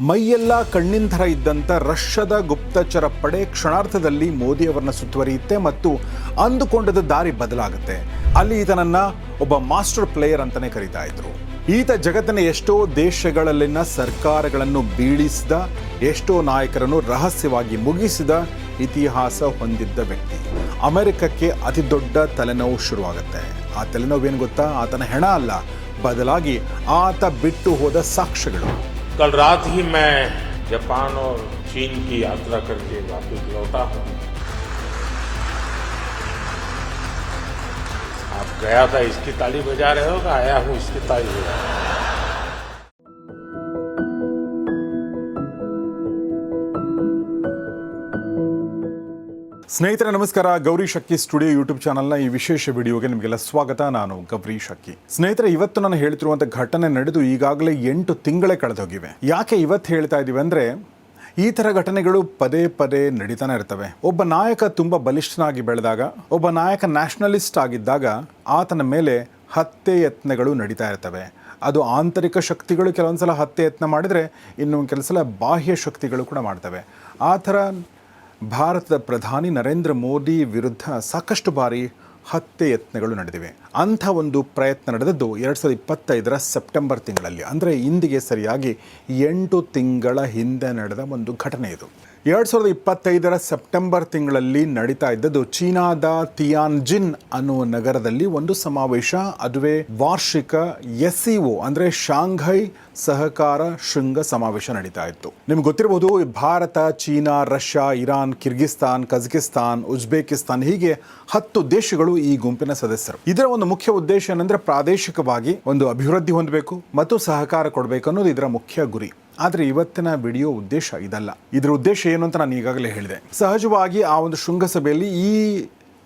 ಮೈಯೆಲ್ಲ ಕಣ್ಣಿನ ಥರ ಇದ್ದಂಥ ರಷ್ಯಾದ ಗುಪ್ತಚರ ಪಡೆ ಕ್ಷಣಾರ್ಧದಲ್ಲಿ ಮೋದಿಯವರನ್ನ ಸುತ್ತುವರಿಯುತ್ತೆ ಮತ್ತು ಅಂದುಕೊಂಡದ ದಾರಿ ಬದಲಾಗುತ್ತೆ. ಅಲ್ಲಿ ಈತನನ್ನ ಒಬ್ಬ ಮಾಸ್ಟರ್ ಪ್ಲೇಯರ್ ಅಂತಾನೆ ಕರೀತಾ ಇದ್ರು. ಈತ ಜಗತ್ತಿನ ಎಷ್ಟೋ ದೇಶಗಳಲ್ಲಿನ ಸರ್ಕಾರಗಳನ್ನು ಬೀಳಿಸಿದ, ಎಷ್ಟೋ ನಾಯಕರನ್ನು ರಹಸ್ಯವಾಗಿ ಮುಗಿಸಿದ ಇತಿಹಾಸ ಹೊಂದಿದ್ದ ವ್ಯಕ್ತಿ. ಅಮೆರಿಕಕ್ಕೆ ಅತಿ ದೊಡ್ಡ ತಲೆನೋವು ಶುರುವಾಗುತ್ತೆ. ಆ ತಲೆನೋವೇನು ಗೊತ್ತಾ? ಆತನ ಹೆಣ ಅಲ್ಲ, ಬದಲಾಗಿ ಆತ ಬಿಟ್ಟು ಹೋದ ಸಾಕ್ಷ್ಯಗಳು. कल रात ही मैं जापान और चीन की यात्रा करके वापस लौटा हूँ. आप गया था इसकी ताली बजा रहे हो कि आया हूँ इसकी ताली बजा रहे हो? ಸ್ನೇಹಿತರೆ ನಮಸ್ಕಾರ. ಗೌರಿ ಶಕ್ಕಿ ಸ್ಟುಡಿಯೋ ಯೂಟ್ಯೂಬ್ ಚಾನಲ್ನ ಈ ವಿಶೇಷ ವಿಡಿಯೋಗೆ ನಿಮಗೆಲ್ಲ ಸ್ವಾಗತ. ನಾನು ಗೌರಿ ಶಕ್ಕಿ. ಸ್ನೇಹಿತರೆ, ಇವತ್ತು ನಾನು ಹೇಳ್ತಿರುವಂಥ ಘಟನೆ ನಡೆದು ಈಗಾಗಲೇ 8 ತಿಂಗಳೇ ಕಳೆದೋಗಿವೆ. ಯಾಕೆ ಇವತ್ತು ಹೇಳ್ತಾ ಇದ್ದೀವಿ ಅಂದರೆ, ಈ ಥರ ಘಟನೆಗಳು ಪದೇ ಪದೇ ನಡೀತಾನೆ ಇರ್ತವೆ. ಒಬ್ಬ ನಾಯಕ ತುಂಬ ಬಲಿಷ್ಠನಾಗಿ ಬೆಳೆದಾಗ, ಒಬ್ಬ ನಾಯಕ ನ್ಯಾಷನಲಿಸ್ಟ್ ಆಗಿದ್ದಾಗ ಆತನ ಮೇಲೆ ಹತ್ಯೆ ಯತ್ನಗಳು ನಡೀತಾ ಇರ್ತವೆ. ಅದು ಆಂತರಿಕ ಶಕ್ತಿಗಳು ಕೆಲವೊಂದ್ಸಲ ಹತ್ಯೆ ಯತ್ನ ಮಾಡಿದರೆ, ಇನ್ನೊಂದು ಕೆಲವು ಸಲ ಬಾಹ್ಯ ಶಕ್ತಿಗಳು ಕೂಡ ಮಾಡ್ತವೆ. ಆ ಥರ ಭಾರತದ ಪ್ರಧಾನಿ ನರೇಂದ್ರ ಮೋದಿ ವಿರುದ್ಧ ಸಾಕಷ್ಟು ಬಾರಿ ಹತ್ಯೆ ಯತ್ನಗಳು ನಡೆದಿವೆ. ಅಂಥ ಒಂದು ಪ್ರಯತ್ನ ನಡೆದದ್ದು 2025ರ ಸೆಪ್ಟೆಂಬರ್ ತಿಂಗಳಲ್ಲಿ, ಅಂದರೆ ಇಂದಿಗೆ ಸರಿಯಾಗಿ 8 ತಿಂಗಳ ಹಿಂದೆ ನಡೆದ ಒಂದು ಘಟನೆ ಇದು. 2025ರ ಸೆಪ್ಟೆಂಬರ್ ತಿಂಗಳಲ್ಲಿ ನಡೀತಾ ಇದ್ದದ್ದು ಚೀನಾದ ತಿಯಾನ್ಜಿನ್ ಅನ್ನುವ ನಗರದಲ್ಲಿ ಒಂದು ಸಮಾವೇಶ. ಅದುವೇ ವಾರ್ಷಿಕ SCO ಅಂದರೆ ಶಾಂಘೈ ಸಹಕಾರ ಶೃಂಗ ಸಮಾವೇಶ ನಡೀತಾ ಇತ್ತು. ನಿಮ್ಗೆ ಗೊತ್ತಿರಬಹುದು, Bharat, China, Russia, Iran, Kyrgyzstan, Kazakhstan, Uzbekistan ಹೀಗೆ 10 ದೇಶಗಳು ಈ ಗುಂಪಿನ ಸದಸ್ಯರು. ಇದರ ಒಂದು ಮುಖ್ಯ ಉದ್ದೇಶ ಏನಂದ್ರೆ, ಪ್ರಾದೇಶಿಕವಾಗಿ ಒಂದು ಅಭಿವೃದ್ಧಿ ಹೊಂದಬೇಕು ಮತ್ತು ಸಹಕಾರ ಕೊಡಬೇಕು ಅನ್ನೋದು ಇದರ ಮುಖ್ಯ ಗುರಿ. ಆದರೆ ಇವತ್ತಿನ ವಿಡಿಯೋ ಉದ್ದೇಶ ಇದಲ್ಲ. ಇದರ ಉದ್ದೇಶ ಏನು ಅಂತ ನಾನು ಈಗಾಗಲೇ ಹೇಳಿದೆ. ಸಹಜವಾಗಿ ಆ ಒಂದು ಶೃಂಗಸಭೆಯಲ್ಲಿ ಈ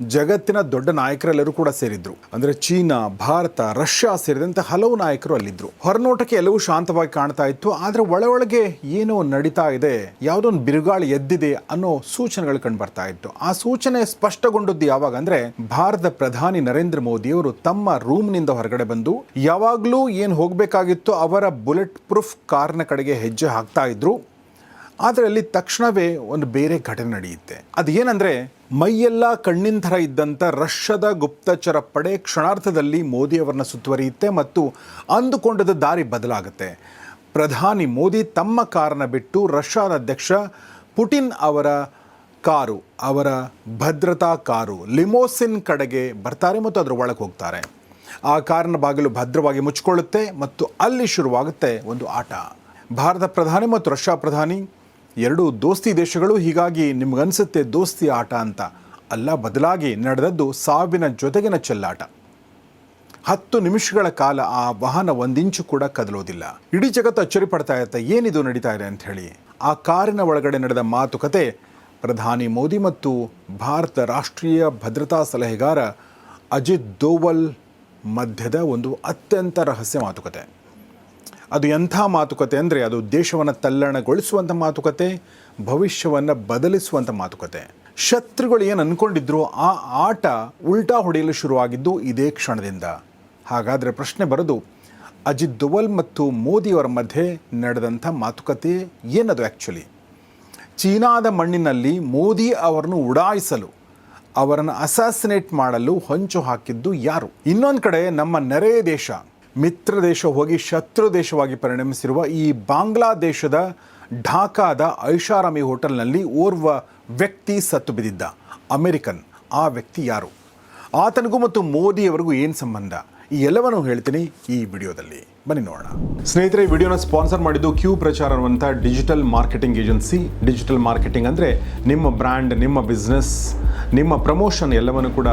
ಜಗತ್ತಿನ ದೊಡ್ಡ ನಾಯಕರೆಲ್ಲರೂ ಕೂಡ ಸೇರಿದ್ರು. ಅಂದರೆ ಚೀನಾ, ಭಾರತ, ರಷ್ಯಾ ಸೇರಿದಂತೆ ಹಲವು ನಾಯಕರು ಅಲ್ಲಿದ್ರು. ಹೊರನೋಟಕ್ಕೆ ಎಲ್ಲವೂ ಶಾಂತವಾಗಿ ಕಾಣ್ತಾ ಇತ್ತು. ಆದರೆ ಒಳಗೆ ಏನೋ ನಡೀತಾ ಇದೆ, ಯಾವುದೋ ಒಂದು ಬಿರುಗಾಳಿ ಎದ್ದಿದೆ ಅನ್ನೋ ಸೂಚನೆಗಳು ಕಂಡು ಬರ್ತಾ ಇತ್ತು. ಆ ಸೂಚನೆ ಸ್ಪಷ್ಟಗೊಂಡದ್ದು ಯಾವಾಗ ಅಂದ್ರೆ, ಭಾರತ ಪ್ರಧಾನಿ ನರೇಂದ್ರ ಮೋದಿ ಅವರು ತಮ್ಮ ರೂಮ್ನಿಂದ ಹೊರಗಡೆ ಬಂದು ಯಾವಾಗಲೂ ಏನು ಹೋಗಬೇಕಾಗಿತ್ತು ಅವರ ಬುಲೆಟ್ ಪ್ರೂಫ್ ಕಾರ್ನ ಕಡೆಗೆ ಹೆಜ್ಜೆ ಹಾಕ್ತಾ ಇದ್ರು. ಆದರೆ ಅಲ್ಲಿ ತಕ್ಷಣವೇ ಒಂದು ಬೇರೆ ಘಟನೆ ನಡೆಯುತ್ತೆ. ಅದೇನಂದ್ರೆ, ಮೈಯೆಲ್ಲ ಕಣ್ಣಿನ ಥರ ಇದ್ದಂಥ ರಷ್ಯಾದ ಗುಪ್ತಚರ ಪಡೆ ಕ್ಷಣಾರ್ಧದಲ್ಲಿ ಮೋದಿಯವರನ್ನ ಸುತ್ತುವರಿಯುತ್ತೆ ಮತ್ತು ಅಂದುಕೊಂಡದ ದಾರಿ ಬದಲಾಗುತ್ತೆ. ಪ್ರಧಾನಿ ಮೋದಿ ತಮ್ಮ ಕಾರನ್ನು ಬಿಟ್ಟು ರಷ್ಯಾದ ಅಧ್ಯಕ್ಷ ಪುಟಿನ್ ಅವರ ಕಾರು, ಅವರ ಭದ್ರತಾ ಕಾರು ಲಿಮೋಸಿನ್ ಕಡೆಗೆ ಬರ್ತಾರೆ ಮತ್ತು ಅದರ ಒಳಗೆ ಹೋಗ್ತಾರೆ. ಆ ಕಾರಿನ ಬಾಗಿಲು ಭದ್ರವಾಗಿ ಮುಚ್ಚಿಕೊಳ್ಳುತ್ತೆ ಮತ್ತು ಅಲ್ಲಿ ಶುರುವಾಗುತ್ತೆ ಒಂದು ಆಟ. ಭಾರತ ಪ್ರಧಾನಿ ಮತ್ತು ರಷ್ಯಾ ಪ್ರಧಾನಿ ಎರಡೂ ದೋಸ್ತಿ ದೇಶಗಳು. ಹೀಗಾಗಿ ನಿಮಗನ್ಸುತ್ತೆ ದೋಸ್ತಿ ಆಟ ಅಂತ. ಅಲ್ಲ, ಬದಲಾಗಿ ನಡೆದದ್ದು ಸಾವಿನ ಜೊತೆಗಿನ ಚೆಲ್ಲಾಟ. 10 ನಿಮಿಷಗಳ ಕಾಲ ಆ ವಾಹನ 1 ಇಂಚು ಕೂಡ ಕದಲೋದಿಲ್ಲ. ಇಡೀ ಜಗತ್ತು ಅಚ್ಚರಿ ಪಡ್ತಾ ಇರುತ್ತೆ, ಏನಿದು ನಡೀತಾ ಇದೆ ಅಂತ ಹೇಳಿ. ಆ ಕಾರಿನ ಒಳಗಡೆ ನಡೆದ ಮಾತುಕತೆ ಪ್ರಧಾನಿ ಮೋದಿ ಮತ್ತು ಭಾರತ ರಾಷ್ಟ್ರೀಯ ಭದ್ರತಾ ಸಲಹೆಗಾರ ಅಜಿತ್ ದೋವಲ್ ಮಧ್ಯದ ಒಂದು ಅತ್ಯಂತ ರಹಸ್ಯ ಮಾತುಕತೆ. ಅದು ಎಂಥ ಮಾತುಕತೆ ಅಂದರೆ, ಅದು ದೇಶವನ್ನು ತಲ್ಲಣಗೊಳಿಸುವಂಥ ಮಾತುಕತೆ, ಭವಿಷ್ಯವನ್ನು ಬದಲಿಸುವಂಥ ಮಾತುಕತೆ. ಶತ್ರುಗಳು ಏನು ಅಂದ್ಕೊಂಡಿದ್ರು ಆ ಆಟ ಉಲ್ಟಾ ಹೊಡೆಯಲು ಶುರುವಾಗಿದ್ದು ಇದೇ ಕ್ಷಣದಿಂದ. ಹಾಗಾದರೆ ಪ್ರಶ್ನೆ ಬರೋದು, ಅಜಿತ್ ದೋವಲ್ ಮತ್ತು ಮೋದಿಯವರ ಮಧ್ಯೆ ನಡೆದಂಥ ಮಾತುಕತೆ ಏನದು ಆ್ಯಕ್ಚುಲಿ? ಚೀನಾದ ಮಣ್ಣಿನಲ್ಲಿ ಮೋದಿ ಅವರನ್ನು ಉಡಾಯಿಸಲು, ಅವರನ್ನು ಅಸಾಸಿನೇಟ್ ಮಾಡಲು ಹೊಂಚು ಹಾಕಿದ್ದು ಯಾರು? ಇನ್ನೊಂದು ಕಡೆ ನಮ್ಮ ನೆರೆಯ ದೇಶ, ಮಿತ್ರ ದೇಶ ಹೋಗಿ ಶತ್ರು ದೇಶವಾಗಿ ಪರಿಣಮಿಸಿರುವ ಈ ಬಾಂಗ್ಲಾದೇಶದ ಢಾಕಾದ ಐಷಾರಾಮಿ ಹೋಟೆಲ್ನಲ್ಲಿ ಓರ್ವ ವ್ಯಕ್ತಿ ಸತ್ತು ಬಿದ್ದಿದ್ದ, ಅಮೆರಿಕನ್. ಆ ವ್ಯಕ್ತಿ ಯಾರು? ಆತನಿಗೂ ಮತ್ತು ಮೋದಿಯವರಿಗೂ ಏನು ಸಂಬಂಧ? ಈ ಎಲ್ಲವನ್ನೂ ಹೇಳ್ತೀನಿ ಈ ವಿಡಿಯೋದಲ್ಲಿ. ಬನ್ನಿ ನೋಡೋಣ. ಸ್ನೇಹಿತರೆ, ಈ ವಿಡಿಯೋನ ಸ್ಪಾನ್ಸರ್ ಮಾಡಿದ್ದು ಕ್ಯೂ ಪ್ರಚಾರ ಅನ್ನುವಂಥ digital marketing agency. Digital marketing ಅಂದರೆ ನಿಮ್ಮ ಬ್ರ್ಯಾಂಡ್, ನಿಮ್ಮ ಬಿಸ್ನೆಸ್, ನಿಮ್ಮ ಪ್ರಮೋಷನ್ ಎಲ್ಲವನ್ನು ಕೂಡ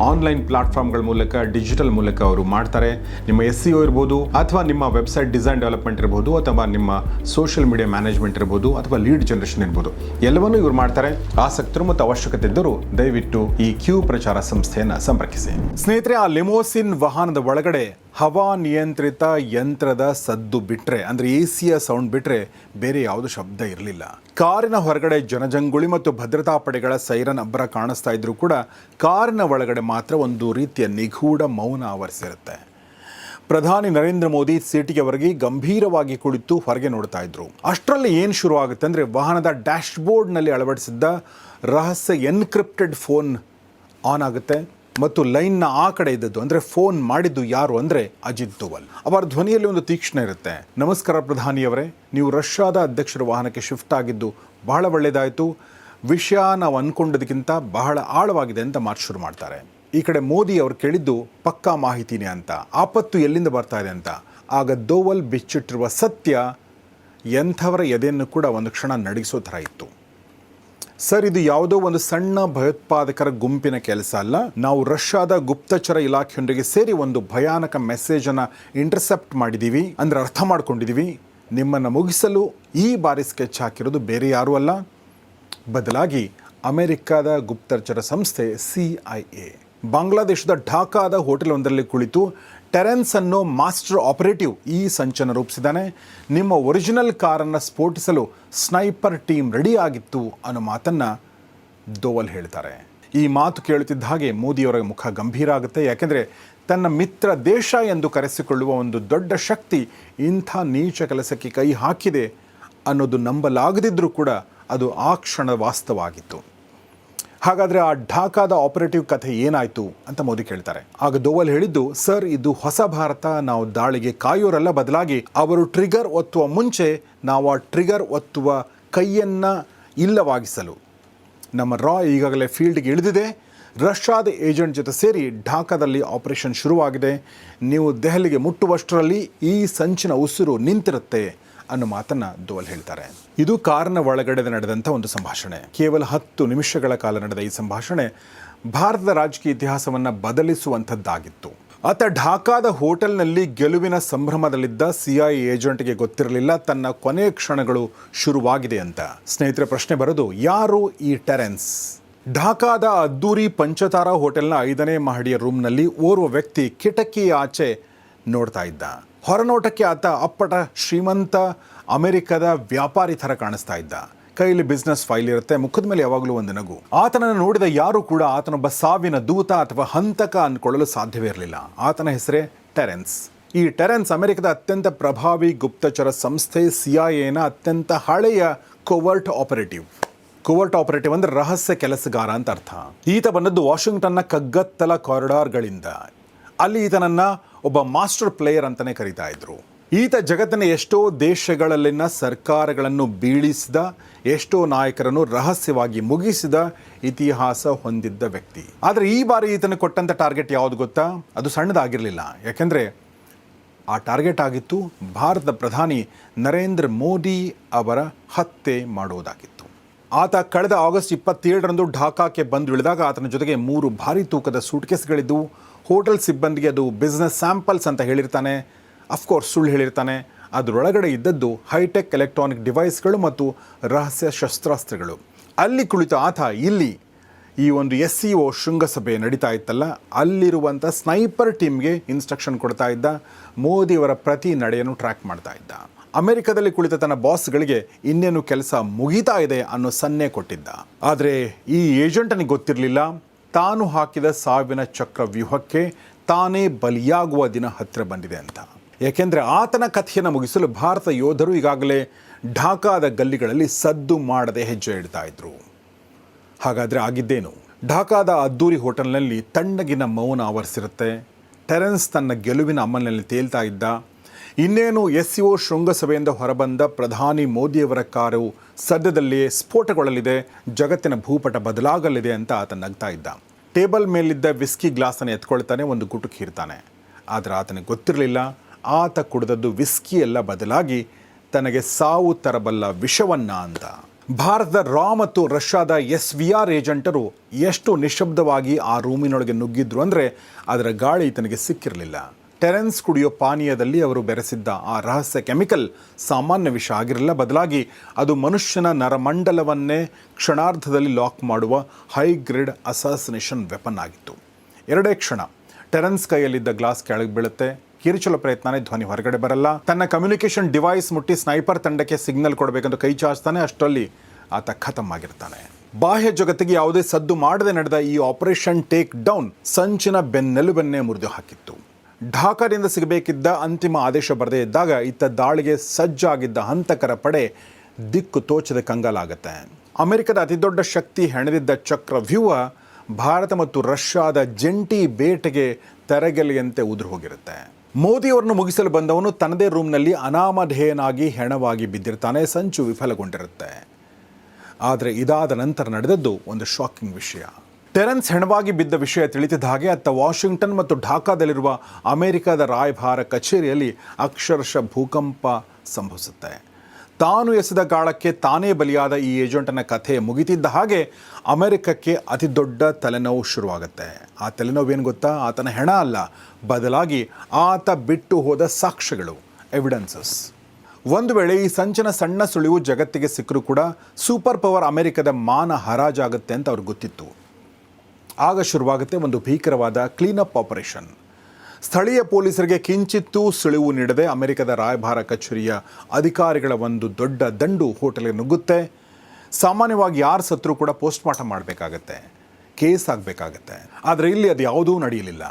ಆನ್ಲೈನ್ ಪ್ಲಾಟ್ಫಾರ್ಮ್ಗಳ ಮೂಲಕ, ಡಿಜಿಟಲ್ ಮೂಲಕ ಅವರು ಮಾಡ್ತಾರೆ. ನಿಮ್ಮ SEO ಇರ್ಬೋದು, ಅಥವಾ ನಿಮ್ಮ ವೆಬ್ಸೈಟ್ ಡಿಸೈನ್ ಡೆವಲಪ್ಮೆಂಟ್ ಇರ್ಬೋದು, ಅಥವಾ ನಿಮ್ಮ ಸೋಷಿಯಲ್ ಮೀಡಿಯಾ ಮ್ಯಾನೇಜ್ಮೆಂಟ್ ಇರ್ಬೋದು, ಅಥವಾ ಲೀಡ್ ಜನರೇಷನ್ ಇರ್ಬೋದು, ಎಲ್ಲವನ್ನೂ ಇವರು ಮಾಡ್ತಾರೆ. ಆಸಕ್ತರು ಮತ್ತು ಅವಶ್ಯಕತೆ ಇದ್ದರೂ ದಯವಿಟ್ಟು ಈ ಕ್ಯೂ ಪ್ರಚಾರ ಸಂಸ್ಥೆಯನ್ನು ಸಂಪರ್ಕಿಸಿ. ಸ್ನೇಹಿತರೆ, ಆ ಲಿಮೋಸಿನ್ ವಾಹನದ ಒಳಗಡೆ ಹವಾ ನಿಯಂತ್ರಿತ ಯಂತ್ರದ ಸದ್ದು ಬಿಟ್ಟರೆ, ಅಂದರೆ AC ಸೌಂಡ್ ಬಿಟ್ಟರೆ ಬೇರೆ ಯಾವುದು ಶಬ್ದ ಇರಲಿಲ್ಲ. ಕಾರಿನ ಹೊರಗಡೆ ಜನಜಂಗುಳಿ ಮತ್ತು ಭದ್ರತಾ ಪಡೆಗಳ ಸೈರನ್ ಅಬ್ಬರ ಕಾಣಿಸ್ತಾ ಇದ್ರೂ ಕೂಡ ಕಾರಿನ ಒಳಗಡೆ ಮಾತ್ರ ಒಂದು ರೀತಿಯ ನಿಗೂಢ ಮೌನ ಆವರಿಸಿರುತ್ತೆ. ಪ್ರಧಾನಿ ನರೇಂದ್ರ ಮೋದಿ ಸೀಟಿಗೆ ಹೊರಗೆ ಗಂಭೀರವಾಗಿ ಕುಳಿತು ಹೊರಗೆ ನೋಡ್ತಾ ಇದ್ರು. ಅಷ್ಟರಲ್ಲಿ ಏನು ಶುರು ಆಗುತ್ತೆ ಅಂದರೆ, ವಾಹನದ ಡ್ಯಾಶ್ ಬೋರ್ಡ್ನಲ್ಲಿ ಅಳವಡಿಸಿದ್ದ ರಹಸ್ಯ ಎನ್ಕ್ರಿಪ್ಟೆಡ್ ಫೋನ್ ಆನ್ ಆಗುತ್ತೆ ಮತ್ತು ಲೈನ್ನ ಆ ಕಡೆ ಇದ್ದದ್ದು ಅಂದರೆ ಫೋನ್ ಮಾಡಿದ್ದು ಯಾರು ಅಂದರೆ ಅಜಿತ್ ದೋವಲ್. ಅವರ ಧ್ವನಿಯಲ್ಲಿ ಒಂದು ತೀಕ್ಷ್ಣ ಇರುತ್ತೆ. ನಮಸ್ಕಾರ ಪ್ರಧಾನಿಯವರೇ, ನೀವು ರಷ್ಯಾದ ಅಧ್ಯಕ್ಷರ ವಾಹನಕ್ಕೆ ಶಿಫ್ಟ್ ಆಗಿದ್ದು ಬಹಳ ಒಳ್ಳೆಯದಾಯಿತು. ವಿಷಯ ನಾವು ಅಂದ್ಕೊಂಡದಕ್ಕಿಂತ ಬಹಳ ಆಳವಾಗಿದೆ ಅಂತ ಮಾತು ಶುರು ಮಾಡ್ತಾರೆ. ಈ ಕಡೆ ಮೋದಿ ಅವರು ಕೇಳಿದ್ದು ಪಕ್ಕಾ ಮಾಹಿತಿನೇ ಅಂತ, ಆಪತ್ತು ಎಲ್ಲಿಂದ ಬರ್ತಾ ಇದೆ ಅಂತ. ಆಗ ದೋವಲ್ ಬಿಚ್ಚಿಟ್ಟಿರುವ ಸತ್ಯ ಎಂಥವರ ಎದೆಯನ್ನು ಕೂಡ ಒಂದು ಕ್ಷಣ ನಡಗಿಸೋ ಥರ ಇತ್ತು. ಸರ್, ಇದು ಯಾವುದೋ ಒಂದು ಸಣ್ಣ ಭಯೋತ್ಪಾದಕರ ಗುಂಪಿನ ಕೆಲಸ ಅಲ್ಲ. ನಾವು ರಷ್ಯಾದ ಗುಪ್ತಚರ ಇಲಾಖೆಯೊಂದಿಗೆ ಸೇರಿ ಒಂದು ಭಯಾನಕ ಮೆಸೇಜನ್ನು ಇಂಟರ್ಸೆಪ್ಟ್ ಮಾಡಿದ್ದೀವಿ, ಅಂದರೆ ಅರ್ಥ ಮಾಡ್ಕೊಂಡಿದ್ದೀವಿ. ನಿಮ್ಮನ್ನು ಮುಗಿಸಲು ಈ ಬಾರಿ ಸ್ಕೆಚ್ ಹಾಕಿರೋದು ಬೇರೆ ಯಾರೂ ಅಲ್ಲ, ಬದಲಾಗಿ ಅಮೆರಿಕದ ಗುಪ್ತಚರ ಸಂಸ್ಥೆ CIA. ಬಾಂಗ್ಲಾದೇಶದ ಢಾಕಾದ ಹೋಟೆಲ್ ಒಂದರಲ್ಲಿ ಕುಳಿತು ಟೆರೆನ್ಸ್ ಅನ್ನೋ ಮಾಸ್ಟರ್ ಆಪರೇಟಿವ್ ಈ ಸಂಚನ್ನು ರೂಪಿಸಿದ್ದಾನೆ. ನಿಮ್ಮ ಒರಿಜಿನಲ್ ಕಾರನ್ನು ಸ್ಫೋಟಿಸಲು ಸ್ನೈಪರ್ ಟೀಮ್ ರೆಡಿ ಆಗಿತ್ತು ಅನ್ನೋ ಮಾತನ್ನು ದೋವಲ್ ಹೇಳ್ತಾರೆ. ಈ ಮಾತು ಕೇಳುತ್ತಿದ್ದ ಹಾಗೆ ಮೋದಿಯವರ ಮುಖ ಗಂಭೀರ ಆಗುತ್ತೆ. ಯಾಕೆಂದರೆ ತನ್ನ ಮಿತ್ರ ದೇಶ ಎಂದು ಕರೆಸಿಕೊಳ್ಳುವ ಒಂದು ದೊಡ್ಡ ಶಕ್ತಿ ಇಂಥ ನೀಚ ಕೆಲಸಕ್ಕೆ ಕೈ ಹಾಕಿದೆ ಅನ್ನೋದು ನಂಬಲಾಗದಿದ್ದರೂ ಕೂಡ ಅದು ಆ ಕ್ಷಣದ ವಾಸ್ತವ ಆಗಿತ್ತು. ಹಾಗಾದರೆ ಆ ಢಾಕಾದ ಆಪರೇಟಿವ್ ಕಥೆ ಏನಾಯಿತು ಅಂತ ಮೋದಿ ಕೇಳ್ತಾರೆ. ಆಗ ದೋವಲ್ ಹೇಳಿದ್ದು, ಸರ್, ಇದು ಹೊಸ ಭಾರತ, ನಾವು ದಾಳಿಗೆ ಕಾಯೋರಲ್ಲ, ಬದಲಾಗಿ ಅವರು ಟ್ರಿಗರ್ ಒತ್ತುವ ಮುಂಚೆ ನಾವು ಆ ಟ್ರಿಗರ್ ಒತ್ತುವ ಕೈಯನ್ನು ಇಲ್ಲವಾಗಿಸಲು ನಮ್ಮ ಈಗಾಗಲೇ ಫೀಲ್ಡ್ಗೆ ಇಳಿದಿದೆ. ರಷ್ಯಾದ ಏಜೆಂಟ್ ಜೊತೆ ಸೇರಿ ಢಾಕಾದಲ್ಲಿ ಆಪರೇಷನ್ ಶುರುವಾಗಿದೆ. ನೀವು ದೆಹಲಿಗೆ ಮುಟ್ಟುವಷ್ಟರಲ್ಲಿ ಈ ಸಂಚಿನ ಉಸಿರು ನಿಂತಿರುತ್ತೆ ಅನ್ನೋ ಮಾತನ್ನು ದೋವಲ್ ಹೇಳ್ತಾರೆ. ಇದು ಕಾರಿನ ಒಳಗಡೆ ನಡೆದಂಥ ಒಂದು ಸಂಭಾಷಣೆ. ಕೇವಲ 10 ನಿಮಿಷಗಳ ಕಾಲ ನಡೆದ ಈ ಸಂಭಾಷಣೆ ಭಾರತದ ರಾಜಕೀಯ ಇತಿಹಾಸವನ್ನು ಬದಲಿಸುವಂಥದ್ದಾಗಿತ್ತು. ಆತ ಢಾಕಾದ ಹೋಟೆಲ್ನಲ್ಲಿ ಗೆಲುವಿನ ಸಂಭ್ರಮದಲ್ಲಿದ್ದ CIA ಏಜೆಂಟ್ಗೆ ಗೊತ್ತಿರಲಿಲ್ಲ ತನ್ನ ಕೊನೆಯ ಕ್ಷಣಗಳು ಶುರುವಾಗಿದೆ ಅಂತ. ಸ್ನೇಹಿತರೆ, ಪ್ರಶ್ನೆ ಬರೋದು, ಯಾರು ಈ ಟೆರೆನ್ಸ್? ಢಾಕಾದ ಅದ್ದೂರಿ ಪಂಚತಾರಾ ಹೋಟೆಲ್ನ 5ನೇ ಮಹಡಿಯ ರೂಮ್ನಲ್ಲಿ ಓರ್ವ ವ್ಯಕ್ತಿ ಕಿಟಕಿ ಆಚೆ ನೋಡ್ತಾ ಇದ್ದ. ಹೊರನೋಟಕ್ಕೆ ಆತ ಅಪ್ಪಟ ಶ್ರೀಮಂತ ಅಮೆರಿಕದ ವ್ಯಾಪಾರಿ ಥರ ಕಾಣಿಸ್ತಾ ಇದ್ದ. ಕೈಲಿ ಬಿಸ್ನೆಸ್ ಫೈಲ್ ಇರುತ್ತೆ, ಮುಖದ ಮೇಲೆ ಯಾವಾಗಲೂ ಒಂದು ನಗು. ಆತನನ್ನು ನೋಡಿದ ಯಾರೂ ಕೂಡ ಆತನೊಬ್ಬ ಸಾವಿನ ದೂತ ಅಥವಾ ಹಂತಕ ಅಂದ್ಕೊಳ್ಳಲು ಸಾಧ್ಯವೇ ಇರಲಿಲ್ಲ. ಆತನ ಹೆಸರೇ ಟೆರೆನ್ಸ್. ಈ ಟೆರೆನ್ಸ್ ಅಮೆರಿಕದ ಅತ್ಯಂತ ಪ್ರಭಾವಿ ಗುಪ್ತಚರ ಸಂಸ್ಥೆ CIAನ ಅತ್ಯಂತ ಹಳೆಯ ಕೋವರ್ಟ್ ಆಪರೇಟಿವ್ ಅಂದರೆ ರಹಸ್ಯ ಕೆಲಸಗಾರ ಅಂತ ಅರ್ಥ. ಈತ ಬಂದದ್ದು ವಾಷಿಂಗ್ಟನ್ನ ಕಗ್ಗತ್ತಲ ಕಾರಿಡಾರ್ಗಳಿಂದ. ಅಲ್ಲಿ ಈತನನ್ನು ಒಬ್ಬ ಮಾಸ್ಟರ್ ಪ್ಲೇಯರ್ ಅಂತಲೇ ಕರೀತಾ ಇದ್ರು. ಈತ ಜಗತ್ತಿನ ಎಷ್ಟೋ ದೇಶಗಳಲ್ಲಿನ ಸರ್ಕಾರಗಳನ್ನು ಬೀಳಿಸಿದ, ಎಷ್ಟೋ ನಾಯಕರನ್ನು ರಹಸ್ಯವಾಗಿ ಮುಗಿಸಿದ ಇತಿಹಾಸ ಹೊಂದಿದ್ದ ವ್ಯಕ್ತಿ. ಆದರೆ ಈ ಬಾರಿ ಈತನ ಕೊಟ್ಟಂಥ ಟಾರ್ಗೆಟ್ ಯಾವುದು ಗೊತ್ತಾ? ಅದು ಸಣ್ಣದಾಗಿರಲಿಲ್ಲ. ಯಾಕೆಂದರೆ ಆ ಟಾರ್ಗೆಟ್ ಆಗಿತ್ತು ಭಾರತದ ಪ್ರಧಾನಿ ನರೇಂದ್ರ ಮೋದಿ ಅವರ ಹತ್ಯೆ ಮಾಡೋದಾಗಿತ್ತು. ಆತ ಕಳೆದ ಆಗಸ್ಟ್ 27ರಂದು ಢಾಕಾಕ್ಕೆ ಬಂದು ಇಳಿದಾಗ ಆತನ ಜೊತೆಗೆ 3 ಭಾರಿ ತೂಕದ ಸೂಟ್ಕೇಸ್ಗಳಿದ್ದವು. ಹೋಟೆಲ್ ಸಿಬ್ಬಂದಿಗೆ ಅದು ಬಿಸ್ನೆಸ್ ಸ್ಯಾಂಪಲ್ಸ್ ಅಂತ ಹೇಳಿರ್ತಾನೆ. ಅಫ್ಕೋರ್ಸ್ ಸುಳ್ಳು ಹೇಳಿರ್ತಾನೆ. ಅದರೊಳಗಡೆ ಇದ್ದದ್ದು ಹೈಟೆಕ್ ಎಲೆಕ್ಟ್ರಾನಿಕ್ ಡಿವೈಸ್ಗಳು ಮತ್ತು ರಹಸ್ಯ ಶಸ್ತ್ರಾಸ್ತ್ರಗಳು. ಅಲ್ಲಿ ಕುಳಿತ ಆತ ಇಲ್ಲಿ ಈ ಒಂದು SCO ಶೃಂಗಸಭೆ ನಡೀತಾ ಇತ್ತಲ್ಲ, ಅಲ್ಲಿರುವಂಥ ಸ್ನೈಪರ್ ಟೀಮ್ಗೆ ಇನ್ಸ್ಟ್ರಕ್ಷನ್ ಕೊಡ್ತಾ ಇದ್ದ. ಮೋದಿಯವರ ಪ್ರತಿ ನಡೆಯನ್ನು ಟ್ರ್ಯಾಕ್ ಮಾಡ್ತಾ ಇದ್ದ. ಅಮೆರಿಕದಲ್ಲಿ ಕುಳಿತ ತನ್ನ ಬಾಸ್ಗಳಿಗೆ ಇನ್ನೇನು ಕೆಲಸ ಮುಗಿತಾ ಇದೆ ಅನ್ನೋ ಸನ್ನೆ ಕೊಟ್ಟಿದ್ದ. ಆದರೆ ಈ ಏಜೆಂಟನಿಗೆ ಗೊತ್ತಿರಲಿಲ್ಲ ತಾನು ಹಾಕಿದ ಸಾವಿನ ಚಕ್ರವ್ಯೂಹಕ್ಕೆ ತಾನೇ ಬಲಿಯಾಗುವ ದಿನ ಹತ್ತಿರ ಬಂದಿದೆ ಅಂತ. ಏಕೆಂದರೆ ಆತನ ಕಥೆಯನ್ನು ಮುಗಿಸಲು ಭಾರತ ಯೋಧರು ಈಗಾಗಲೇ ಢಾಕಾದ ಗಲ್ಲಿಗಳಲ್ಲಿ ಸದ್ದು ಮಾಡದೆ ಹೆಜ್ಜೆ ಇಡ್ತಾ ಇದ್ರು. ಹಾಗಾದರೆ ಆಗಿದ್ದೇನು? ಢಾಕಾದ ಅದ್ದೂರಿ ಹೋಟೆಲ್ನಲ್ಲಿ ತಣ್ಣಗಿನ ಮೌನ ಆವರಿಸಿರುತ್ತೆ. ಟೆರೆನ್ಸ್ ತನ್ನ ಗೆಲುವಿನ ಅಮಲಿನಲ್ಲಿ ತೇಲ್ತಾ ಇದ್ದ. ಇನ್ನೇನು SCO ಶೃಂಗಸಭೆಯಿಂದ ಹೊರಬಂದ ಪ್ರಧಾನಿ ಮೋದಿಯವರ ಕಾರು ಸದ್ಯದಲ್ಲಿಯೇ ಸ್ಫೋಟಗೊಳ್ಳಲಿದೆ, ಜಗತ್ತಿನ ಭೂಪಟ ಬದಲಾಗಲಿದೆ ಅಂತ ಆತ ನಗ್ತಾ ಇದ್ದ. ಟೇಬಲ್ ಮೇಲಿದ್ದ ವಿಸ್ಕಿ ಗ್ಲಾಸನ್ನು ಎತ್ಕೊಳ್ತಾನೆ, ಒಂದು ಗುಟುಕು ಹೀರ್ತಾನೆ. ಆದರೆ ಆತನಿಗೆ ಗೊತ್ತಿರಲಿಲ್ಲ ಆತ ಕುಡಿದದ್ದು ವಿಸ್ಕಿ ಎಲ್ಲ, ಬದಲಾಗಿ ತನಗೆ ಸಾವು ತರಬಲ್ಲ ವಿಷವನ್ನ ಅಂತ. ಭಾರತದ ಮತ್ತು ರಷ್ಯಾದ SVR ಏಜೆಂಟರು ಎಷ್ಟು ನಿಶಬ್ದವಾಗಿ ಆ ರೂಮಿನೊಳಗೆ ನುಗ್ಗಿದ್ರು ಅಂದರೆ ಅದರ ಗಾಳಿ ತನಗೆ ಸಿಕ್ಕಿರಲಿಲ್ಲ. ಟೆರೆನ್ಸ್ ಕುಡಿಯೋ ಪಾನೀಯದಲ್ಲಿ ಅವರು ಬೆರೆಸಿದ್ದ ಆ ರಹಸ್ಯ ಕೆಮಿಕಲ್ ಸಾಮಾನ್ಯ ವಿಷ ಆಗಿರಲಿಲ್ಲ, ಬದಲಾಗಿ ಅದು ಮನುಷ್ಯನ ನರಮಂಡಲವನ್ನೇ ಕ್ಷಣಾರ್ಧದಲ್ಲಿ ಲಾಕ್ ಮಾಡುವ ಹೈ ಗ್ರೇಡ್ ಅಸಾಸಿನೇಷನ್ ವೆಪನ್ ಆಗಿತ್ತು. 2 ಕ್ಷಣ ಟೆರೆನ್ಸ್ ಕೈಯಲ್ಲಿದ್ದ ಗ್ಲಾಸ್ ಕೆಳಗೆ ಬೀಳುತ್ತೆ. ಕಿರುಚಲು ಪ್ರಯತ್ನನೇ, ಧ್ವನಿ ಹೊರಗಡೆ ಬರಲ್ಲ. ತನ್ನ ಕಮ್ಯುನಿಕೇಷನ್ ಡಿವೈಸ್ ಮುಟ್ಟಿ ಸ್ನೈಪರ್ ತಂಡಕ್ಕೆ ಸಿಗ್ನಲ್ ಕೊಡಬೇಕಂತ ಕೈ ಚಾಚ್ತಾನೆ. ಅಷ್ಟರಲ್ಲಿ ಆತ ಖತಮ್ ಆಗಿರ್ತಾನೆ. ಬಾಹ್ಯ ಜಗತ್ತಿಗೆ ಯಾವುದೇ ಸದ್ದು ಮಾಡದೆ ನಡೆದ ಈ ಆಪರೇಷನ್ ಟೇಕ್ ಡೌನ್ ಸಂಚಿನ ಬೆನ್ನೆಲುಬನ್ನೇ ಮುರಿದು ಹಾಕಿತ್ತು. ಢಾಕಾದಿಂದ ಸಿಗಬೇಕಿದ್ದ ಅಂತಿಮ ಆದೇಶ ಬರದೇ ಇದ್ದಾಗ ಇತ್ತ ದಾಳಿಗೆ ಸಜ್ಜಾಗಿದ್ದ ಹಂತಕರ ಪಡೆ ದಿಕ್ಕು ತೋಚದ ಕಂಗಾಲಾಗುತ್ತೆ. ಅಮೆರಿಕದ ಅತಿದೊಡ್ಡ ಶಕ್ತಿ ಹೆಣೆದಿದ್ದ ಚಕ್ರವ್ಯೂಹ ಭಾರತ ಮತ್ತು ರಷ್ಯಾದ ಜಂಟಿ ಬೇಟೆಗೆ ತೆರೆಗೆಲೆಯಂತೆ ಉದುರು ಹೋಗಿರುತ್ತೆ. ಮೋದಿಯವರನ್ನು ಮುಗಿಸಲು ಬಂದವನು ತನ್ನದೇ ರೂಮ್ನಲ್ಲಿ ಅನಾಮಧೇಯನಾಗಿ ಹೆಣವಾಗಿ ಬಿದ್ದಿರ್ತಾನೆ. ಸಂಚು ವಿಫಲಗೊಂಡಿರುತ್ತೆ. ಆದರೆ ಇದಾದ ನಂತರ ನಡೆದದ್ದು ಒಂದು ಶಾಕಿಂಗ್ ವಿಷಯ. ಟೆರೆನ್ಸ್ ಹೆಣವಾಗಿ ಬಿದ್ದ ವಿಷಯ ತಿಳಿತಿದ್ದ ಹಾಗೆ ಅತ್ತ ವಾಷಿಂಗ್ಟನ್ ಮತ್ತು ಢಾಕಾದಲ್ಲಿರುವ ಅಮೆರಿಕದ ರಾಯಭಾರ ಕಚೇರಿಯಲ್ಲಿ ಅಕ್ಷರಶಃ ಭೂಕಂಪ ಸಂಭವಿಸುತ್ತೆ. ತಾನು ಎಸೆದ ಗಾಳಕ್ಕೆ ತಾನೇ ಬಲಿಯಾದ ಈ ಏಜೆಂಟನ ಕಥೆ ಮುಗಿತಿದ್ದ ಹಾಗೆ ಅಮೆರಿಕಕ್ಕೆ ಅತಿ ದೊಡ್ಡ ತಲೆನೋವು ಶುರುವಾಗುತ್ತೆ. ಆ ತಲೆನೋವೇನು ಗೊತ್ತಾ? ಆತನ ಹೆಣ ಅಲ್ಲ, ಬದಲಾಗಿ ಆತ ಬಿಟ್ಟು ಹೋದ ಸಾಕ್ಷ್ಯಗಳು, ಎವಿಡೆನ್ಸಸ್. ಒಂದು ವೇಳೆ ಈ ಸಂಚನ ಸಣ್ಣ ಸುಳಿವು ಜಗತ್ತಿಗೆ ಸಿಕ್ಕರೂ ಕೂಡ ಸೂಪರ್ ಪವರ್ ಅಮೆರಿಕದ ಮಾನ ಹರಾಜಾಗುತ್ತೆ ಅಂತ ಅವ್ರಿಗೆ ಗೊತ್ತಿತ್ತು. ಆಗ ಶುರುವಾಗುತ್ತೆ ಒಂದು ಭೀಕರವಾದ ಕ್ಲೀನಪ್ ಆಪರೇಷನ್. ಸ್ಥಳೀಯ ಪೊಲೀಸರಿಗೆ ಕಿಂಚಿತ್ತೂ ಸುಳಿವು ನೀಡದೆ ಅಮೆರಿಕದ ರಾಯಭಾರ ಕಚೇರಿಯ ಅಧಿಕಾರಿಗಳ ಒಂದು ದೊಡ್ಡ ದಂಡು ಹೋಟೆಲ್ಗೆ ನುಗ್ಗುತ್ತೆ. ಸಾಮಾನ್ಯವಾಗಿ ಯಾರು ಸತ್ರೂ ಕೂಡ ಪೋಸ್ಟ್ಮಾರ್ಟಮ್ ಮಾಡಬೇಕಾಗತ್ತೆ, ಕೇಸ್ ಆಗಬೇಕಾಗತ್ತೆ. ಆದರೆ ಇಲ್ಲಿ ಅದು ಯಾವುದೂ ನಡೆಯಲಿಲ್ಲ.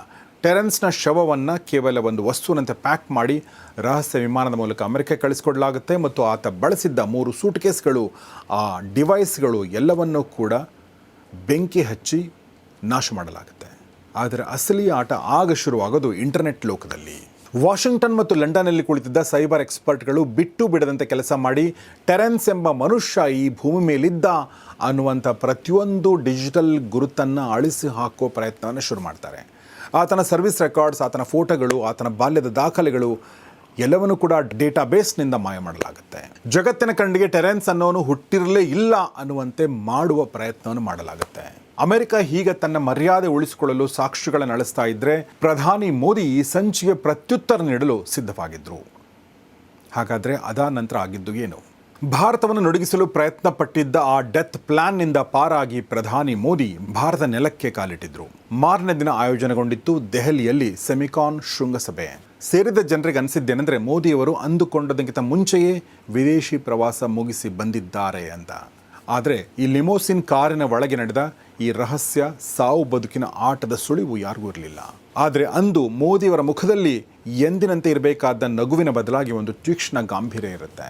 ಟೆರೆನ್ಸ್ನ ಶವವನ್ನು ಕೇವಲ ಒಂದು ವಸ್ತುವಿನಂತೆ ಪ್ಯಾಕ್ ಮಾಡಿ ರಹಸ್ಯ ವಿಮಾನದ ಮೂಲಕ ಅಮೆರಿಕ ಕಳಿಸ್ಕೊಡ್ಲಾಗುತ್ತೆ ಮತ್ತು ಆತ ಬಳಸಿದ್ದ 3 ಸೂಟ್ಕೇಸ್ಗಳು, ಆ ಡಿವೈಸ್ಗಳು ಎಲ್ಲವನ್ನೂ ಕೂಡ ಬೆಂಕಿ ಹಚ್ಚಿ ನಾಶ ಮಾಡಲಾಗುತ್ತೆ. ಆದರೆ ಅಸಲಿ ಆಟ ಆಗ ಶುರುವಾಗೋದು ಇಂಟರ್ನೆಟ್ ಲೋಕದಲ್ಲಿ. ವಾಷಿಂಗ್ಟನ್ ಮತ್ತು ಲಂಡನ್ನಲ್ಲಿ ಕುಳಿತಿದ್ದ ಸೈಬರ್ ಎಕ್ಸ್ಪರ್ಟ್ಗಳು ಬಿಟ್ಟು ಬಿಡದಂತೆ ಕೆಲಸ ಮಾಡಿ ಟೆರೆನ್ಸ್ ಎಂಬ ಮನುಷ್ಯ ಈ ಭೂಮಿ ಮೇಲಿದ್ದ ಅನ್ನುವಂಥ ಪ್ರತಿಯೊಂದು ಡಿಜಿಟಲ್ ಗುರುತನ್ನು ಅಳಿಸಿ ಹಾಕೋ ಪ್ರಯತ್ನವನ್ನು ಶುರು ಮಾಡ್ತಾರೆ. ಆತನ ಸರ್ವಿಸ್ ರೆಕಾರ್ಡ್ಸ್, ಆತನ ಫೋಟೋಗಳು, ಆತನ ಬಾಲ್ಯದ ದಾಖಲೆಗಳು ಎಲ್ಲವನ್ನೂ ಕೂಡ ಡೇಟಾಬೇಸ್ನಿಂದ ಮಾಯ ಮಾಡಲಾಗುತ್ತೆ. ಜಗತ್ತಿನ ಕಣ್ಣಿಗೆ ಟೆರೆನ್ಸ್ ಅನ್ನೋನು ಹುಟ್ಟಿರಲೇ ಇಲ್ಲ ಅನ್ನುವಂತೆ ಮಾಡುವ ಪ್ರಯತ್ನವನ್ನು ಮಾಡಲಾಗುತ್ತೆ. ಅಮೆರಿಕ ಹೀಗೆ ತನ್ನ ಮರ್ಯಾದೆ ಉಳಿಸಿಕೊಳ್ಳಲು ಸಾಕ್ಷಿಗಳನ್ನು ಅಳಿಸ್ತಾ ಇದ್ರೆ ಪ್ರಧಾನಿ ಮೋದಿ ಈ ಸಂಚಿಗೆ ಪ್ರತ್ಯುತ್ತರ ನೀಡಲು ಸಿದ್ಧವಾಗಿದ್ದರು. ಹಾಗಾದರೆ ಅದಾದ ನಂತರ ಆಗಿದ್ದು ಏನು? ಭಾರತವನ್ನು ನಡುಗಿಸಲು ಪ್ರಯತ್ನ ಪಟ್ಟಿದ್ದ ಆ ಡೆತ್ ಪ್ಲಾನ್ನಿಂದ ಪಾರಾಗಿ ಪ್ರಧಾನಿ ಮೋದಿ ಭಾರತ ನೆಲಕ್ಕೆ ಕಾಲಿಟ್ಟಿದ್ರು. ಮಾರನೇ ದಿನ ಆಯೋಜನೆಗೊಂಡಿತ್ತು ದೆಹಲಿಯಲ್ಲಿ ಸೆಮಿಕಾನ್ ಶೃಂಗಸಭೆ. ಸೇರಿದ ಜನರಿಗೆ ಅನಿಸಿದ್ದೇನೆಂದರೆ ಮೋದಿಯವರು ಅಂದುಕೊಂಡದಕ್ಕಿಂತ ಮುಂಚೆಯೇ ವಿದೇಶಿ ಪ್ರವಾಸ ಮುಗಿಸಿ ಬಂದಿದ್ದಾರೆ ಅಂತ. ಆದರೆ ಈ ಲಿಮೋಸಿನ್ ಕಾರಿನ ಒಳಗೆ ನಡೆದ ಈ ರಹಸ್ಯ ಸಾವು ಬದುಕಿನ ಆಟದ ಸುಳಿವು ಯಾರಿಗೂ ಇರಲಿಲ್ಲ. ಆದರೆ ಅಂದು ಮೋದಿಯವರ ಮುಖದಲ್ಲಿ ಎಂದಿನಂತೆ ಇರಬೇಕಾದ ನಗುವಿನ ಬದಲಾಗಿ ಒಂದು ತೀಕ್ಷ್ಣ ಗಾಂಭೀರ್ಯ ಇರುತ್ತೆ.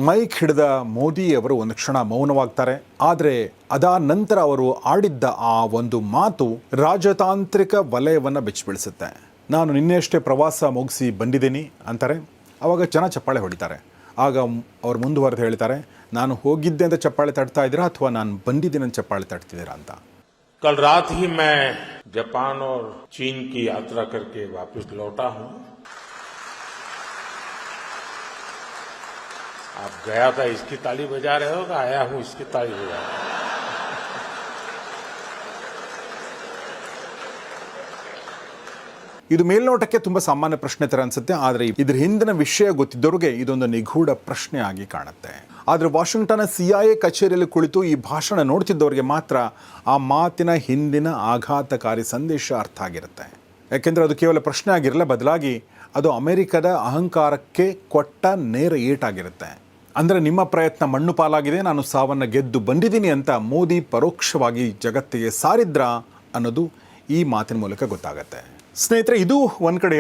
ಮೈಕ್ ಹಿಡಿದ ಮೋದಿಯವರು ಒಂದು ಕ್ಷಣ ಮೌನವಾಗ್ತಾರೆ. ಆದರೆ ಅದಾದ ನಂತರ ಅವರು ಆಡಿದ್ದ ಆ ಒಂದು ಮಾತು ರಾಜತಾಂತ್ರಿಕ ವಲಯವನ್ನು ಬೆಚ್ಚಿಬೀಳಿಸುತ್ತೆ. ನಾನು ನಿನ್ನೆಯಷ್ಟೇ ಪ್ರವಾಸ ಮುಗಿಸಿ ಬಂದಿದ್ದೀನಿ ಅಂತಾರೆ. ಆವಾಗ ಜನ ಚಪ್ಪಾಳೆ ಹೊಡಿತಾರೆ. ಆಗ ಅವ್ರು ಮುಂದುವರೆದು ಹೇಳ್ತಾರೆ, ನಾನು ಹೋಗಿದ್ದೆ ಅಂತ ಚಪ್ಪಾಳೆ ತಟ್ತಾ ಇದ್ದೀರಾ ಅಥವಾ ನಾನು ಬಂದಿದ್ದೀನಿ ಅಂತ ಚಪ್ಪಾಳೆ ತಟ್ತಿದ್ದೀರಾ ಅಂತ. कल रात ही मैं जापान और चीन की यात्रा करके वापस लौटा हूं. आप गया था इसकी ताली बजा रहे हो, आया हूं इसकी ताली बजा रहे हो. ಇದು ಮೇಲ್ನೋಟಕ್ಕೆ ತುಂಬ ಸಾಮಾನ್ಯ ಪ್ರಶ್ನೆ ಥರ ಅನಿಸುತ್ತೆ. ಆದರೆ ಇದ್ರ ಹಿಂದಿನ ವಿಷಯ ಗೊತ್ತಿದ್ದವ್ರಿಗೆ ಇದೊಂದು ನಿಗೂಢ ಪ್ರಶ್ನೆ ಆಗಿ ಕಾಣುತ್ತೆ. ಆದರೆ ವಾಷಿಂಗ್ಟನ್ನ CIA ಕಚೇರಿಯಲ್ಲಿ ಕುಳಿತು ಈ ಭಾಷಣ ನೋಡ್ತಿದ್ದವ್ರಿಗೆ ಮಾತ್ರ ಆ ಮಾತಿನ ಹಿಂದಿನ ಆಘಾತಕಾರಿ ಸಂದೇಶ ಅರ್ಥ ಆಗಿರುತ್ತೆ. ಯಾಕೆಂದರೆ ಅದು ಕೇವಲ ಪ್ರಶ್ನೆ ಆಗಿರಲ್ಲ, ಬದಲಾಗಿ ಅದು ಅಮೆರಿಕದ ಅಹಂಕಾರಕ್ಕೆ ಕೊಟ್ಟ ನೇರ ಏಟಾಗಿರುತ್ತೆ. ಅಂದರೆ ನಿಮ್ಮ ಪ್ರಯತ್ನ ಮಣ್ಣು ಪಾಲಾಗಿದೆ, ನಾನು ಸಾವನ್ನು ಗೆದ್ದು ಬಂದಿದ್ದೀನಿ ಅಂತ ಮೋದಿ ಪರೋಕ್ಷವಾಗಿ ಜಗತ್ತಿಗೆ ಸಾರಿದ್ರ ಅನ್ನೋದು ಈ ಮಾತಿನ ಮೂಲಕ ಗೊತ್ತಾಗತ್ತೆ. ಸ್ನೇಹಿತರೆ, ಇದು ಒಂದು ಕಡೆ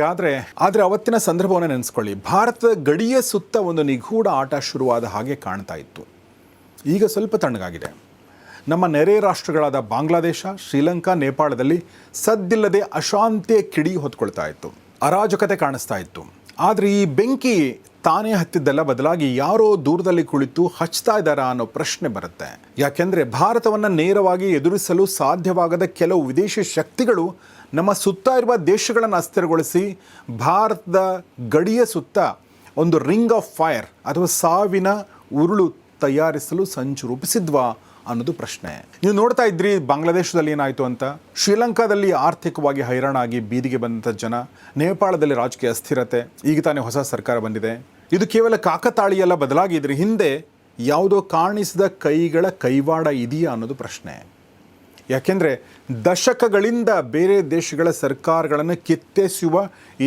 ಆದರೆ ಅವತ್ತಿನ ಸಂದರ್ಭವನ್ನು ನೆನೆಸ್ಕೊಳ್ಳಿ. ಭಾರತದ ಗಡಿಯ ಸುತ್ತ ಒಂದು ನಿಗೂಢ ಆಟ ಶುರುವಾದ ಹಾಗೆ ಕಾಣ್ತಾ ಇತ್ತು. ಈಗ ಸ್ವಲ್ಪ ತಣ್ಣಗಾಗಿದೆ. ನಮ್ಮ ನೆರೆ ರಾಷ್ಟ್ರಗಳಾದ ಬಾಂಗ್ಲಾದೇಶ, ಶ್ರೀಲಂಕಾ, ನೇಪಾಳದಲ್ಲಿ ಸದ್ದಿಲ್ಲದೆ ಅಶಾಂತಿಯ ಕಿಡಿ ಹೊತ್ಕೊಳ್ತಾ ಇತ್ತು. ಅರಾಜಕತೆ ಕಾಣಿಸ್ತಾ ಇತ್ತು. ಆದರೆ ಈ ಬೆಂಕಿ ತಾನೇ ಹತ್ತಿದ್ದಲ್ಲ, ಬದಲಾಗಿ ಯಾರೋ ದೂರದಲ್ಲಿ ಕುಳಿತು ಹಚ್ತಾ ಇದ್ದಾರಾ ಅನ್ನೋ ಪ್ರಶ್ನೆ ಬರುತ್ತೆ. ಯಾಕೆಂದರೆ ಭಾರತವನ್ನು ನೇರವಾಗಿ ಎದುರಿಸಲು ಸಾಧ್ಯವಾಗದ ಕೆಲವು ವಿದೇಶಿ ಶಕ್ತಿಗಳು ನಮ್ಮ ಸುತ್ತ ಇರುವ ದೇಶಗಳನ್ನು ಅಸ್ಥಿರಗೊಳಿಸಿ ಭಾರತದ ಗಡಿಯ ಸುತ್ತ ಒಂದು ರಿಂಗ್ ಆಫ್ ಫೈರ್ ಅಥವಾ ಸಾವಿನ ಉರುಳು ತಯಾರಿಸಲು ಸಂಚು ರೂಪಿಸಿದ್ವಾ ಅನ್ನೋದು ಪ್ರಶ್ನೆ. ನೀವು ನೋಡ್ತಾ ಇದ್ರಿ ಬಾಂಗ್ಲಾದೇಶದಲ್ಲಿ ಏನಾಯಿತು ಅಂತ. ಶ್ರೀಲಂಕಾದಲ್ಲಿ ಆರ್ಥಿಕವಾಗಿ ಹೈರಾಣಾಗಿ ಬೀದಿಗೆ ಬಂದಂಥ ಜನ, ನೇಪಾಳದಲ್ಲಿ ರಾಜಕೀಯ ಅಸ್ಥಿರತೆ, ಈಗ ತಾನೇ ಹೊಸ ಸರ್ಕಾರ ಬಂದಿದೆ. ಇದು ಕೇವಲ ಕಾಕತಾಳೀಯಲ್ಲ, ಬದಲಾಗಿ ಇದ್ರ ಹಿಂದೆ ಯಾವುದೋ ಕಾಣಿಸಿದ ಕೈಗಳ ಕೈವಾಡ ಇದೆಯಾ ಅನ್ನೋದು ಪ್ರಶ್ನೆ. ಯಾಕೆಂದರೆ ದಶಕಗಳಿಂದ ಬೇರೆ ದೇಶಗಳ ಸರ್ಕಾರಗಳನ್ನು ಕಿತ್ತೆಸೆಯುವ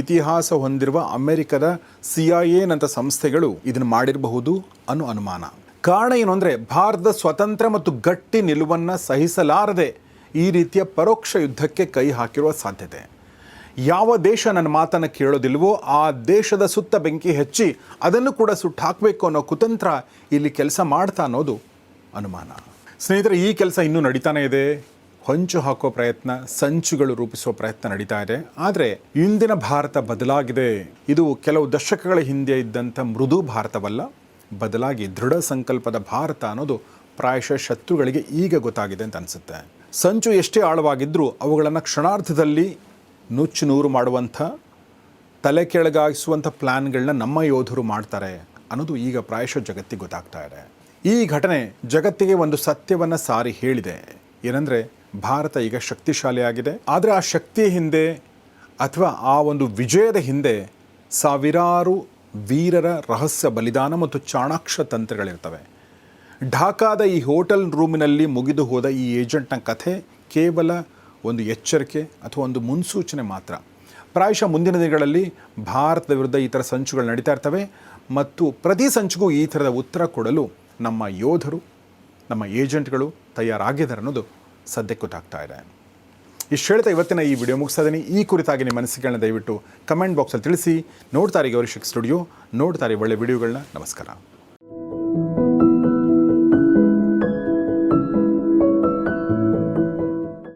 ಇತಿಹಾಸ ಹೊಂದಿರುವ ಅಮೆರಿಕದ CIA ನಂಥ ಸಂಸ್ಥೆಗಳು ಇದನ್ನು ಮಾಡಿರಬಹುದು ಅನ್ನೋ ಅನುಮಾನ. ಕಾರಣ ಏನು ಅಂದರೆ ಭಾರತದ ಸ್ವತಂತ್ರ ಮತ್ತು ಗಟ್ಟಿ ನಿಲುವನ್ನು ಸಹಿಸಲಾರದೆ ಈ ರೀತಿಯ ಪರೋಕ್ಷ ಯುದ್ಧಕ್ಕೆ ಕೈ ಹಾಕಿರುವ ಸಾಧ್ಯತೆ. ಯಾವ ದೇಶ ನನ್ನ ಮಾತನ್ನು ಕೇಳೋದಿಲ್ವೋ ಆ ದೇಶದ ಸುತ್ತ ಬೆಂಕಿ ಹಚ್ಚಿ ಅದನ್ನು ಕೂಡ ಸುಟ್ಟು ಹಾಕಬೇಕು ಅನ್ನೋ ಕುತಂತ್ರ ಇಲ್ಲಿ ಕೆಲಸ ಮಾಡ್ತಾ ಅನ್ನೋದು ಅನುಮಾನ. ಸ್ನೇಹಿತರೆ, ಈ ಕೆಲಸ ಇನ್ನೂ ನಡೀತಾನೆ ಇದೆ. ಹೊಂಚು ಹಾಕೋ ಪ್ರಯತ್ನ, ಸಂಚುಗಳು ರೂಪಿಸೋ ಪ್ರಯತ್ನ ನಡೀತಾ ಇದೆ. ಆದರೆ ಇಂದಿನ ಭಾರತ ಬದಲಾಗಿದೆ. ಇದು ಕೆಲವು ದಶಕಗಳ ಹಿಂದೆ ಇದ್ದಂಥ ಮೃದು ಭಾರತವಲ್ಲ, ಬದಲಾಗಿ ದೃಢ ಸಂಕಲ್ಪದ ಭಾರತ ಅನ್ನೋದು ಪ್ರಾಯಶಃ ಶತ್ರುಗಳಿಗೆ ಈಗ ಗೊತ್ತಾಗಿದೆ ಅಂತ ಅನಿಸುತ್ತೆ. ಸಂಚು ಎಷ್ಟೇ ಆಳವಾಗಿದ್ದರೂ ಅವುಗಳನ್ನು ಕ್ಷಣಾರ್ಧದಲ್ಲಿ ನುಚ್ಚು ನೂರು ಮಾಡುವಂಥ, ತಲೆ ಕೆಳಗಾಗಿಸುವಂಥ ಪ್ಲ್ಯಾನ್ಗಳನ್ನ ನಮ್ಮ ಯೋಧರು ಮಾಡ್ತಾರೆ ಅನ್ನೋದು ಈಗ ಪ್ರಾಯಶಃ ಜಗತ್ತಿಗೆ ಗೊತ್ತಾಗ್ತಾ ಇದೆ. ಈ ಘಟನೆ ಜಗತ್ತಿಗೆ ಒಂದು ಸತ್ಯವನ್ನು ಸಾರಿ ಹೇಳಿದೆ. ಏನಂದರೆ, ಭಾರತ ಈಗ ಶಕ್ತಿಶಾಲಿಯಾಗಿದೆ. ಆದರೆ ಆ ಶಕ್ತಿಯ ಹಿಂದೆ ಅಥವಾ ಆ ಒಂದು ವಿಜಯದ ಹಿಂದೆ ಸಾವಿರಾರು ವೀರರ ರಹಸ್ಯ ಬಲಿದಾನ ಮತ್ತು ಚಾಣಾಕ್ಷ ತಂತ್ರಗಳಿರ್ತವೆ. ಢಾಕಾದ ಈ ಹೋಟೆಲ್ ರೂಮಿನಲ್ಲಿ ಮುಗಿದು ಹೋದ ಈ ಏಜೆಂಟ್ನ ಕಥೆ ಕೇವಲ ಒಂದು ಎಚ್ಚರಿಕೆ ಅಥವಾ ಒಂದು ಮುನ್ಸೂಚನೆ ಮಾತ್ರ. ಪ್ರಾಯಶಃ ಮುಂದಿನ ದಿನಗಳಲ್ಲಿ ಭಾರತದ ವಿರುದ್ಧ ಈ ಥರ ಸಂಚುಗಳು ನಡೀತಾ ಇರ್ತವೆ ಮತ್ತು ಪ್ರತಿ ಸಂಚಿಗೂ ಈ ಥರದ ಉತ್ತರ ಕೊಡಲು ನಮ್ಮ ಯೋಧರು, ನಮ್ಮ ಏಜೆಂಟ್ಗಳು ತಯಾರಾಗಿದ್ದಾರೆ ಅನ್ನೋದು ಸದ್ಯಕ್ಕೆ ಗೊತ್ತಾಗ್ತಾ ಇದೆ. ಇಷ್ಟು ಹೇಳ್ತಾ ಇವತ್ತಿನ ಈ ವಿಡಿಯೋ ಮುಗಿಸ್ತಾ ಇದ್ದೀನಿ. ಈ ಕುರಿತಾಗಿ ನಿಮ್ಮ ಅನಿಸಿಕೆಗಳನ್ನ ದಯವಿಟ್ಟು ಕಮೆಂಟ್ ಬಾಕ್ಸಲ್ಲಿ ತಿಳಿಸಿ. ನೋಡ್ತಾರೆ ಗೌರಿ ಶಕ್ಕಿ ಸ್ಟುಡಿಯೋ, ನೋಡ್ತಾರೆ ಒಳ್ಳೆ ವಿಡಿಯೋಗಳನ್ನ. ನಮಸ್ಕಾರ.